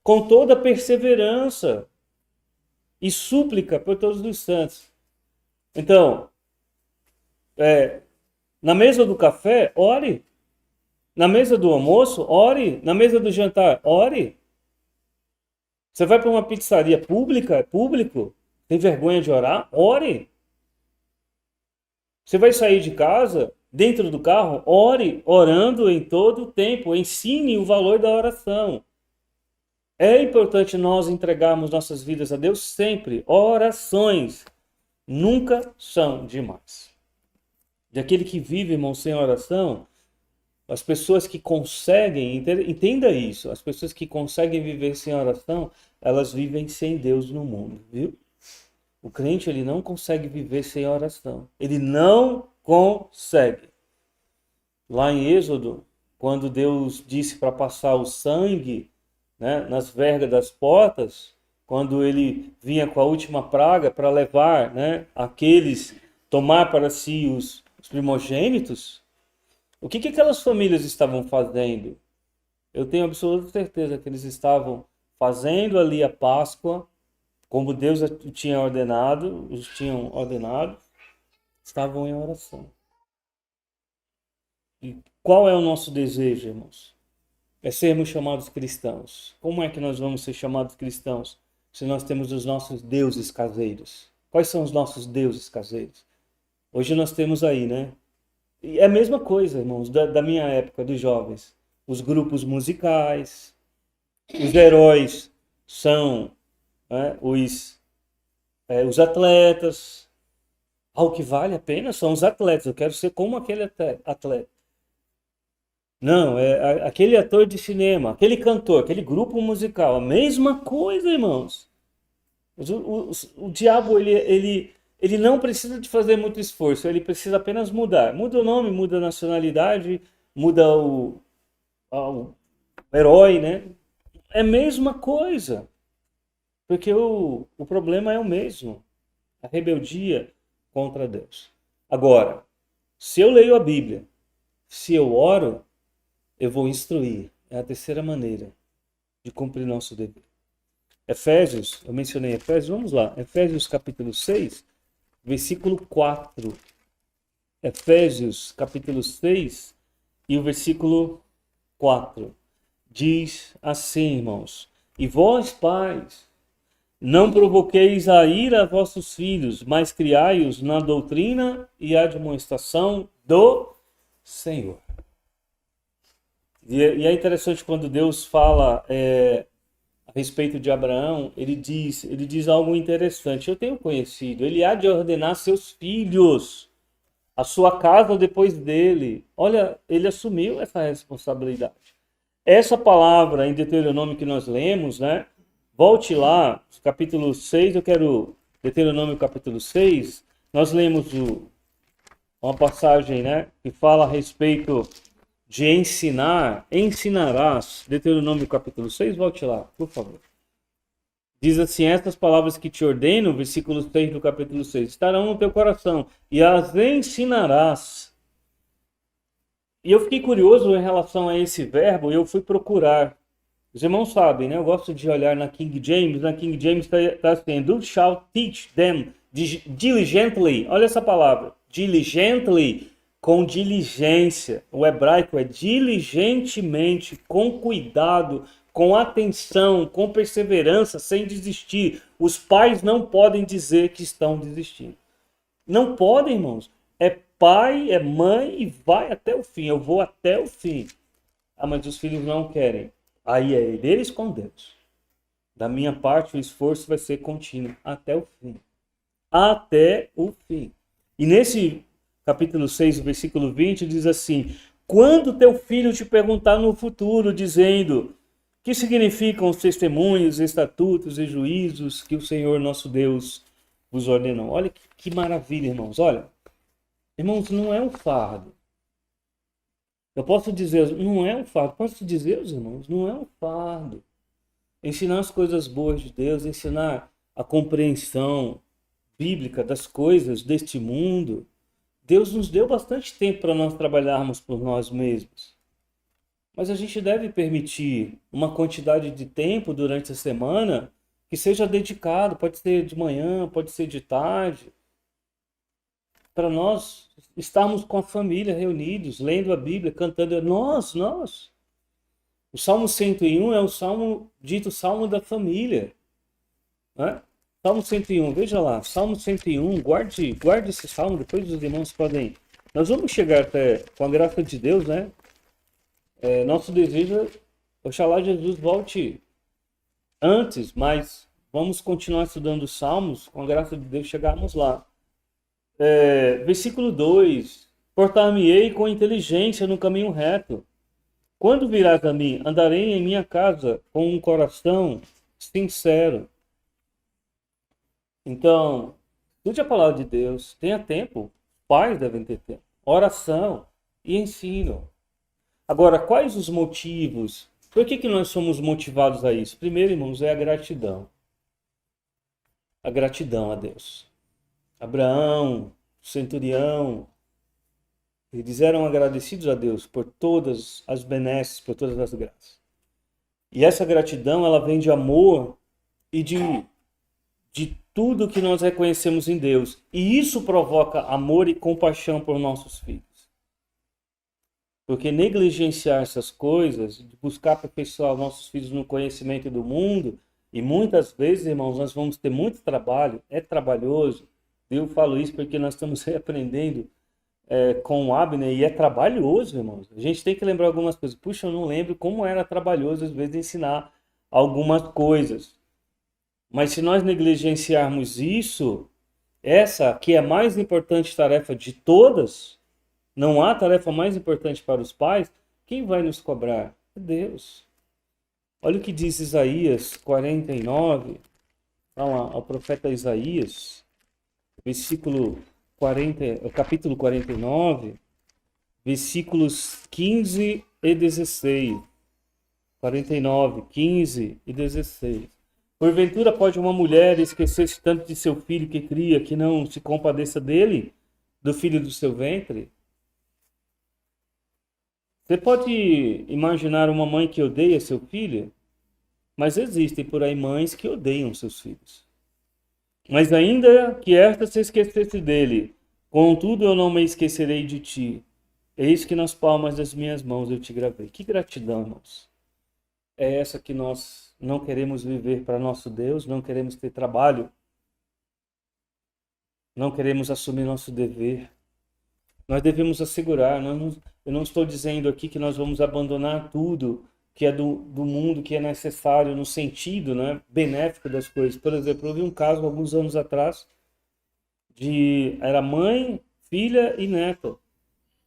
Com toda perseverança e súplica por todos os santos. Então, na mesa do café, ore. Na mesa do almoço, ore. Na mesa do jantar, ore. Você vai para uma pizzaria pública, é público, tem vergonha de orar? Ore. Você vai sair de casa, dentro do carro, ore, orando em todo o tempo. Ensine o valor da oração. É importante nós entregarmos nossas vidas a Deus sempre. Orações nunca são demais. De aquele que vive, irmão, sem oração, as pessoas que conseguem, entenda isso, as pessoas que conseguem viver sem oração, elas vivem sem Deus no mundo, viu? O crente, ele não consegue viver sem oração. Ele não consegue. Lá em Êxodo, quando Deus disse para passar o sangue, né, nas vergas das portas, quando ele vinha com a última praga para levar, né, aqueles, tomar para si os primogênitos, o que aquelas famílias estavam fazendo? Eu tenho absoluta certeza que eles estavam fazendo ali a Páscoa, como Deus tinha ordenado, os tinham ordenado, estavam em oração. E qual é o nosso desejo, irmãos? É sermos chamados cristãos. Como é que nós vamos ser chamados cristãos se nós temos os nossos deuses caseiros? Quais são os nossos deuses caseiros? Hoje nós temos aí, né? E é a mesma coisa, irmãos, da minha época, dos jovens. Os grupos musicais, os heróis são, né, os atletas. O que vale a pena são os atletas. Eu quero ser como aquele atleta. Não, é aquele ator de cinema, aquele cantor, aquele grupo musical. A mesma coisa, irmãos. O diabo, ele não precisa de fazer muito esforço, ele precisa apenas mudar. Muda o nome, muda a nacionalidade, muda o herói, né? É a mesma coisa. Porque o problema é o mesmo. A rebeldia contra Deus. Agora, se eu leio a Bíblia, se eu oro, eu vou instruir. É a terceira maneira de cumprir nosso dever. Efésios, eu mencionei Efésios, vamos lá. Efésios capítulo 6, versículo 4. Efésios capítulo 6 e o versículo 4. Diz assim, irmãos: e vós, pais, não provoqueis a ira a vossos filhos, mas criai-os na doutrina e admoestação do Senhor. E é interessante quando Deus fala a respeito de Abraão, ele diz algo interessante. Eu tenho conhecido, ele há de ordenar seus filhos a sua casa depois dele. Olha, ele assumiu essa responsabilidade. Essa palavra em Deuteronômio que nós lemos, né? Volte lá, capítulo 6, eu quero Deuteronômio capítulo 6, nós lemos uma passagem, né, que fala a respeito de ensinar, ensinarás, Deuteronômio capítulo 6, volte lá, por favor. Diz assim, estas palavras que te ordeno, versículo 6 do capítulo 6, estarão no teu coração e as ensinarás. E eu fiquei curioso em relação a esse verbo e eu fui procurar. Os irmãos sabem, né? Eu gosto de olhar na King James. Na King James está assim, "You shall teach them diligently." Olha essa palavra. Diligently, com diligência. O hebraico é diligentemente, com cuidado, com atenção, com perseverança, sem desistir. Os pais não podem dizer que estão desistindo. Não podem, irmãos. É pai, é mãe e vai até o fim. Eu vou até o fim. Ah, mas os filhos não querem. Aí é eles com Deus. Da minha parte, o esforço vai ser contínuo até o fim. Até o fim. E nesse capítulo 6, versículo 20, diz assim: quando teu filho te perguntar no futuro, dizendo: que significam os testemunhos, estatutos e juízos que o Senhor nosso Deus vos ordenou? Olha que maravilha, irmãos. Olha, irmãos, não é um fardo. Eu posso dizer, não é um fardo. Posso dizer, irmãos, não é um fardo. Ensinar as coisas boas de Deus, ensinar a compreensão bíblica das coisas deste mundo. Deus nos deu bastante tempo para nós trabalharmos por nós mesmos. Mas a gente deve permitir uma quantidade de tempo durante a semana que seja dedicado, pode ser de manhã, pode ser de tarde, para nós estarmos com a família reunidos, lendo a Bíblia, cantando. Nós. O Salmo 101 é o salmo, dito Salmo da família. Né? Salmo 101, veja lá, Salmo 101, guarde esse salmo, depois os irmãos podem... Nós vamos chegar até, com a graça de Deus, né? Nosso desejo é, oxalá Jesus volte antes, mas vamos continuar estudando os salmos, com a graça de Deus chegarmos lá. Versículo 2, portar-me-ei com inteligência no caminho reto. Quando virás a mim, andarei em minha casa com um coração sincero. Então, estude a palavra de Deus, tenha tempo, pais devem ter tempo, oração e ensino. Agora, quais os motivos? Por que nós somos motivados a isso? Primeiro, irmãos, é a gratidão. A gratidão a Deus. Abraão, o centurião, eles eram agradecidos a Deus por todas as benesses, por todas as graças. E essa gratidão, ela vem de amor e de tudo que nós reconhecemos em Deus. E isso provoca amor e compaixão por nossos filhos. Porque negligenciar essas coisas, buscar aperfeiçoar nossos filhos no conhecimento do mundo, e muitas vezes, irmãos, nós vamos ter muito trabalho, é trabalhoso. Eu falo isso porque nós estamos aprendendo com o Abner e é trabalhoso, irmãos. A gente tem que lembrar algumas coisas. Puxa, eu não lembro como era trabalhoso, às vezes, ensinar algumas coisas. Mas se nós negligenciarmos isso, essa que é a mais importante tarefa de todas, não há tarefa mais importante para os pais, quem vai nos cobrar? É Deus. Olha o que diz Isaías 49, ao profeta Isaías, capítulo 49, versículos 15 e 16. 49, 15 e 16. Porventura pode uma mulher esquecer-se tanto de seu filho que cria, que não se compadeça dele, do filho do seu ventre? Você pode imaginar uma mãe que odeia seu filho? Mas existem por aí mães que odeiam seus filhos. Mas ainda que esta se esquecesse dele, contudo eu não me esquecerei de ti. Eis que nas palmas das minhas mãos eu te gravei. Que gratidão, irmãos. É essa que nós não queremos viver para nosso Deus, não queremos ter trabalho, não queremos assumir nosso dever. Nós devemos assegurar, eu não estou dizendo aqui que nós vamos abandonar tudo que é do mundo, que é necessário no sentido, né, benéfico das coisas. Por exemplo, eu vi um caso alguns anos atrás, era mãe, filha e neta.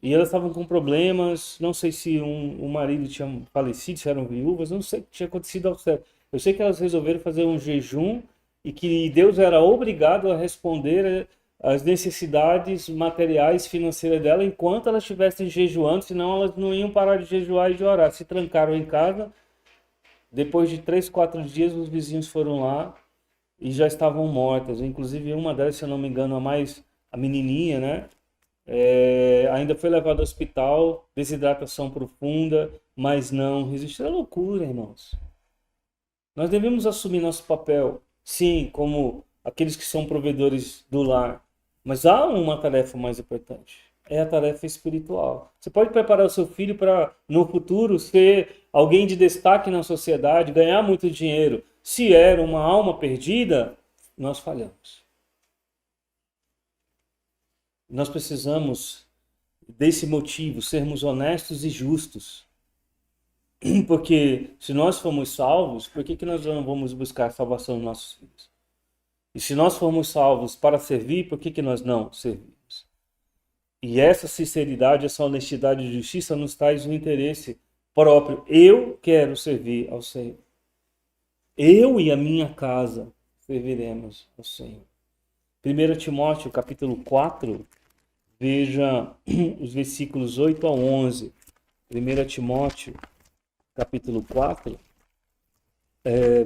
E elas estavam com problemas, não sei se o marido tinha falecido, se eram viúvas, não sei o que tinha acontecido ao certo. Eu sei que elas resolveram fazer um jejum e que Deus era obrigado a responder às necessidades materiais, financeiras dela enquanto elas estivessem jejuando, senão elas não iam parar de jejuar e de orar. Se trancaram em casa. Depois de 3, 4 dias, os vizinhos foram lá e já estavam mortas. Inclusive, uma delas, se eu não me engano, a menininha, né? Ainda foi levada ao hospital, desidratação profunda, mas não resistiu. É loucura, irmãos. Nós devemos assumir nosso papel, sim, como aqueles que são provedores do lar. Mas há uma tarefa mais importante. É a tarefa espiritual. Você pode preparar o seu filho para, no futuro, ser alguém de destaque na sociedade, ganhar muito dinheiro. Se era uma alma perdida, nós falhamos. Nós precisamos, desse motivo, sermos honestos e justos. Porque se nós formos salvos, por que nós não vamos buscar a salvação dos nossos filhos? E se nós formos salvos para servir, por que nós não servimos? E essa sinceridade, essa honestidade e justiça nos traz um interesse próprio. Eu quero servir ao Senhor. Eu e a minha casa serviremos ao Senhor. 1 Timóteo, capítulo 4, veja os versículos 8 a 11. 1 Timóteo, capítulo 4,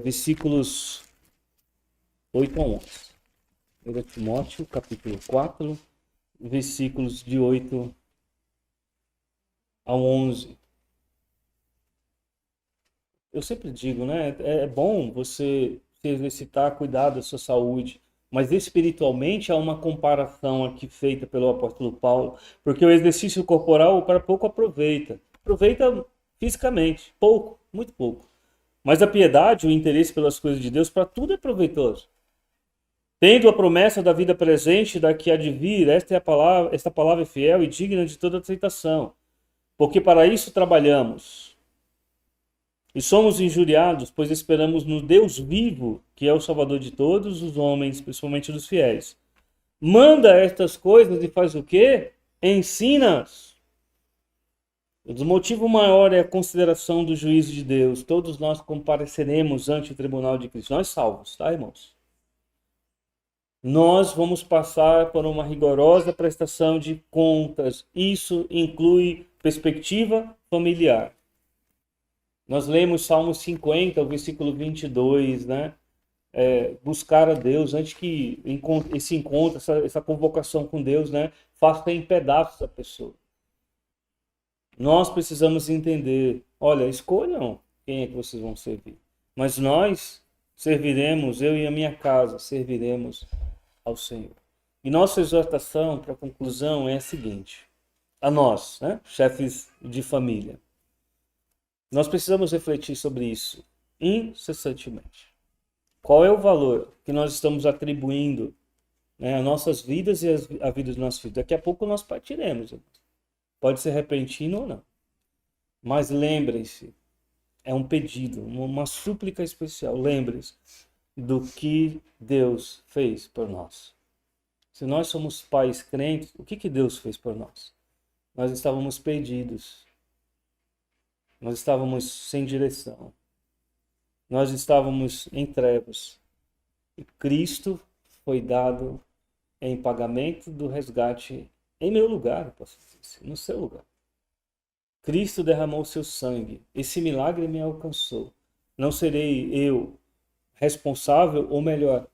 versículos 8 a 11. 1 Timóteo, capítulo 4, versículos de 8 a 11. Eu sempre digo, né? É bom você se exercitar, cuidar da sua saúde, mas espiritualmente há uma comparação aqui feita pelo apóstolo Paulo, porque o exercício corporal para pouco aproveita. Aproveita fisicamente, pouco, muito pouco. Mas a piedade, o interesse pelas coisas de Deus, para tudo é proveitoso. Tendo a promessa da vida presente, da que há de vir, esta palavra é fiel e digna de toda aceitação. Porque para isso trabalhamos. E somos injuriados, pois esperamos no Deus vivo, que é o Salvador de todos os homens, principalmente dos fiéis. Manda estas coisas e faz o quê? Ensina-as. O motivo maior é a consideração do juízo de Deus. Todos nós compareceremos ante o tribunal de Cristo. Nós salvos, tá, irmãos? Nós vamos passar por uma rigorosa prestação de contas. Isso inclui perspectiva familiar. Nós lemos Salmo 50, o versículo 22, né? Buscar a Deus antes que esse encontro, essa convocação com Deus, né, faça em pedaços a pessoa. Nós precisamos entender, olha, escolham quem é que vocês vão servir. Mas nós serviremos, eu e a minha casa, serviremos ao Senhor. E nossa exortação, para a conclusão, é a seguinte. A nós, né, chefes de família. Nós precisamos refletir sobre isso incessantemente. Qual é o valor que nós estamos atribuindo, né, às nossas vidas e à vida dos nossos filhos? Daqui a pouco nós partiremos. Pode ser repentino ou não. Mas lembrem-se, é um pedido, uma súplica especial. Lembrem-se do que Deus fez por nós. Se nós somos pais crentes, o que Deus fez por nós? Nós estávamos perdidos. Nós estávamos sem direção. Nós estávamos em trevas. E Cristo foi dado em pagamento do resgate em meu lugar, posso dizer, no seu lugar. Cristo derramou seu sangue. Esse milagre me alcançou. Não serei eu responsável, ou melhor,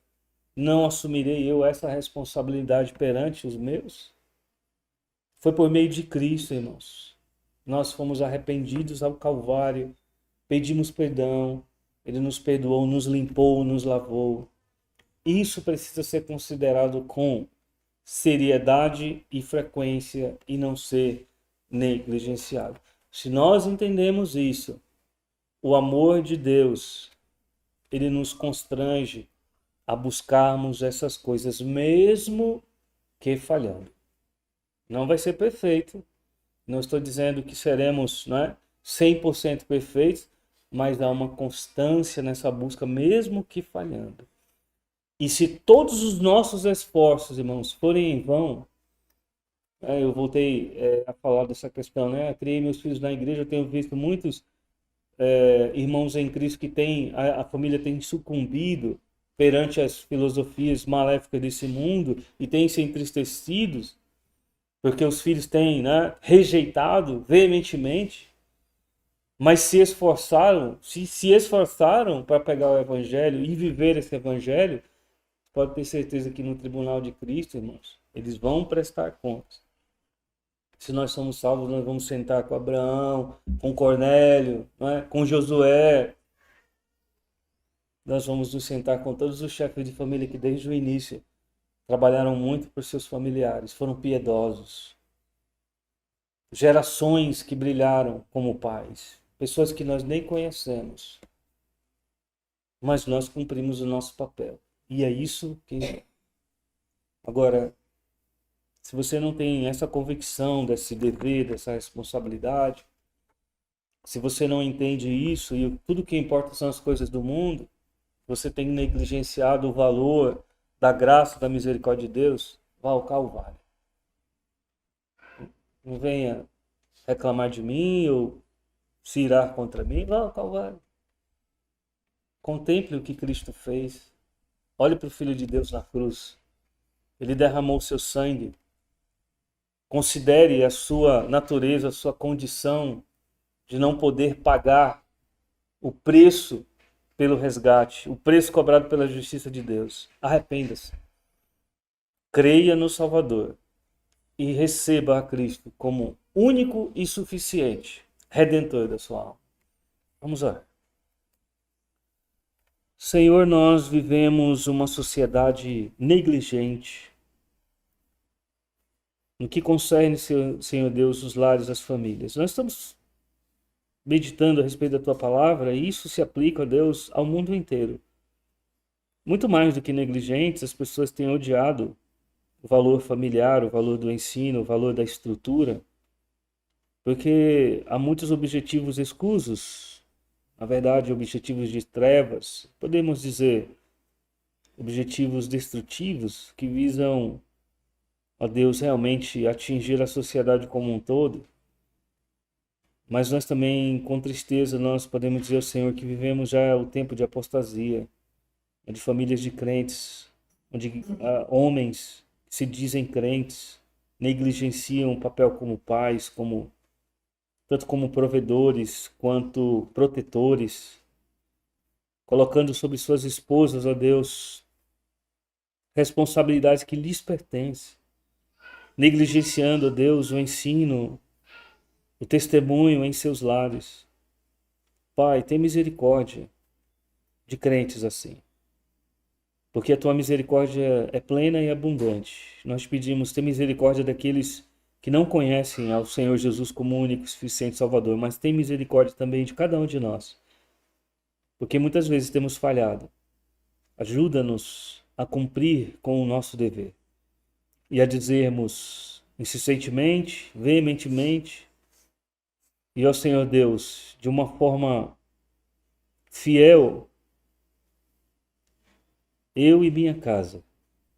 não assumirei eu essa responsabilidade perante os meus? Foi por meio de Cristo, irmãos. Nós fomos arrependidos ao Calvário, pedimos perdão, Ele nos perdoou, nos limpou, nos lavou. Isso precisa ser considerado com seriedade e frequência e não ser negligenciado. Se nós entendemos isso, o amor de Deus, ele nos constrange a buscarmos essas coisas, mesmo que falhando. Não vai ser perfeito. Não estou dizendo que seremos, né, 100% perfeitos, mas há uma constância nessa busca, mesmo que falhando. E se todos os nossos esforços, irmãos, forem em vão, Eu voltei a falar dessa questão, né? Eu criei meus filhos na igreja, eu tenho visto muitos irmãos em Cristo que a família tem sucumbido perante as filosofias maléficas desse mundo e têm se entristecidos porque os filhos têm, né, rejeitado veementemente, mas se esforçaram para pegar o evangelho e viver esse evangelho. Pode ter certeza que no tribunal de Cristo, irmãos, eles vão prestar contas. Se nós somos salvos, nós vamos sentar com Abraão, com Cornélio, não é? Com Josué. Nós vamos nos sentar com todos os chefes de família que desde o início trabalharam muito por seus familiares, foram piedosos. Gerações que brilharam como pais, pessoas que nós nem conhecemos, mas nós cumprimos o nosso papel. E é isso que... Agora, se você não tem essa convicção desse dever, dessa responsabilidade, se você não entende isso e tudo que importa são as coisas do mundo, você tem negligenciado o valor da graça, da misericórdia de Deus, vá ao Calvário. Não venha reclamar de mim ou se irar contra mim, vá ao Calvário. Contemple o que Cristo fez. Olhe para o Filho de Deus na cruz. Ele derramou o seu sangue. Considere a sua natureza, a sua condição de não poder pagar o preço pelo resgate, o preço cobrado pela justiça de Deus. Arrependa-se. Creia no Salvador e receba a Cristo como único e suficiente Redentor da sua alma. Vamos orar. Senhor, nós vivemos uma sociedade negligente no que concerne, Senhor Deus, os lares, as famílias. Nós estamos meditando a respeito da Tua palavra e isso se aplica, Deus, ao mundo inteiro. Muito mais do que negligentes, as pessoas têm odiado o valor familiar, o valor do ensino, o valor da estrutura, porque há muitos objetivos escusos, na verdade, objetivos de trevas, podemos dizer, objetivos destrutivos que visam, ó Deus, realmente atingir a sociedade como um todo. Mas nós também, com tristeza, nós podemos dizer ao Senhor que vivemos já o tempo de apostasia, de famílias de crentes, onde homens que se dizem crentes negligenciam o papel como pais, tanto como provedores quanto protetores, colocando sobre suas esposas, ó Deus, responsabilidades que lhes pertencem, negligenciando, ó Deus, o ensino, o testemunho em seus lares. Pai, tem misericórdia de crentes assim, porque a Tua misericórdia é plena e abundante. Nós pedimos, tem misericórdia daqueles que não conhecem ao Senhor Jesus como único e suficiente Salvador, mas tem misericórdia também de cada um de nós, porque muitas vezes temos falhado. Ajuda-nos a cumprir com o nosso dever e a dizermos insistentemente, veementemente, e ao Senhor Deus, de uma forma fiel, eu e minha casa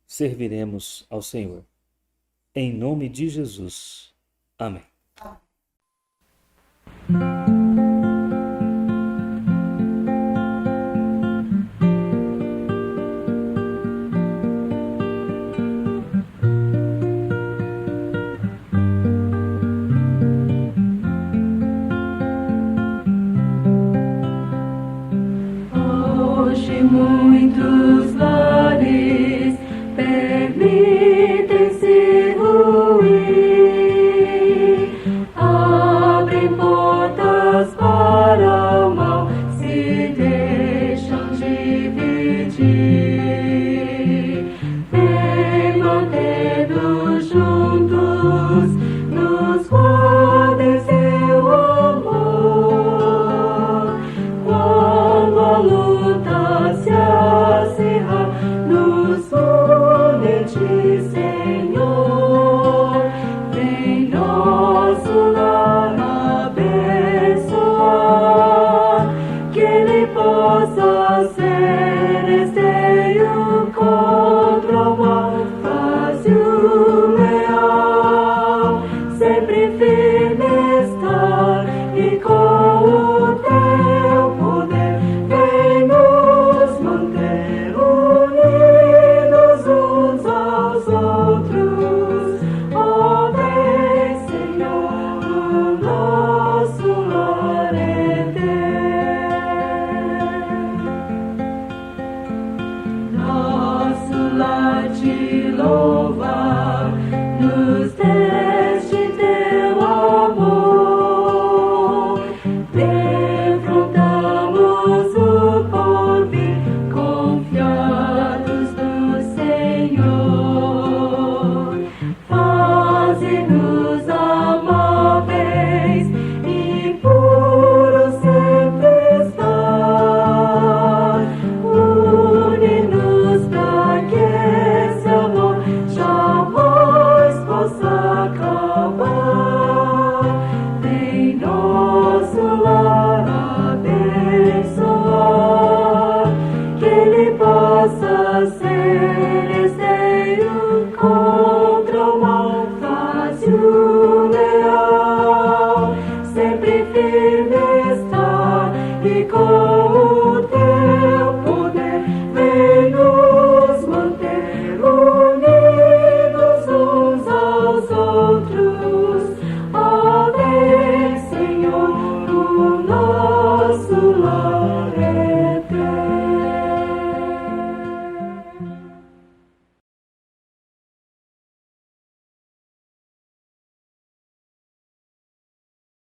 serviremos ao Senhor. Em nome de Jesus. Amém. Hoje muitos lares permitem-se ruir, abrem portas oferecei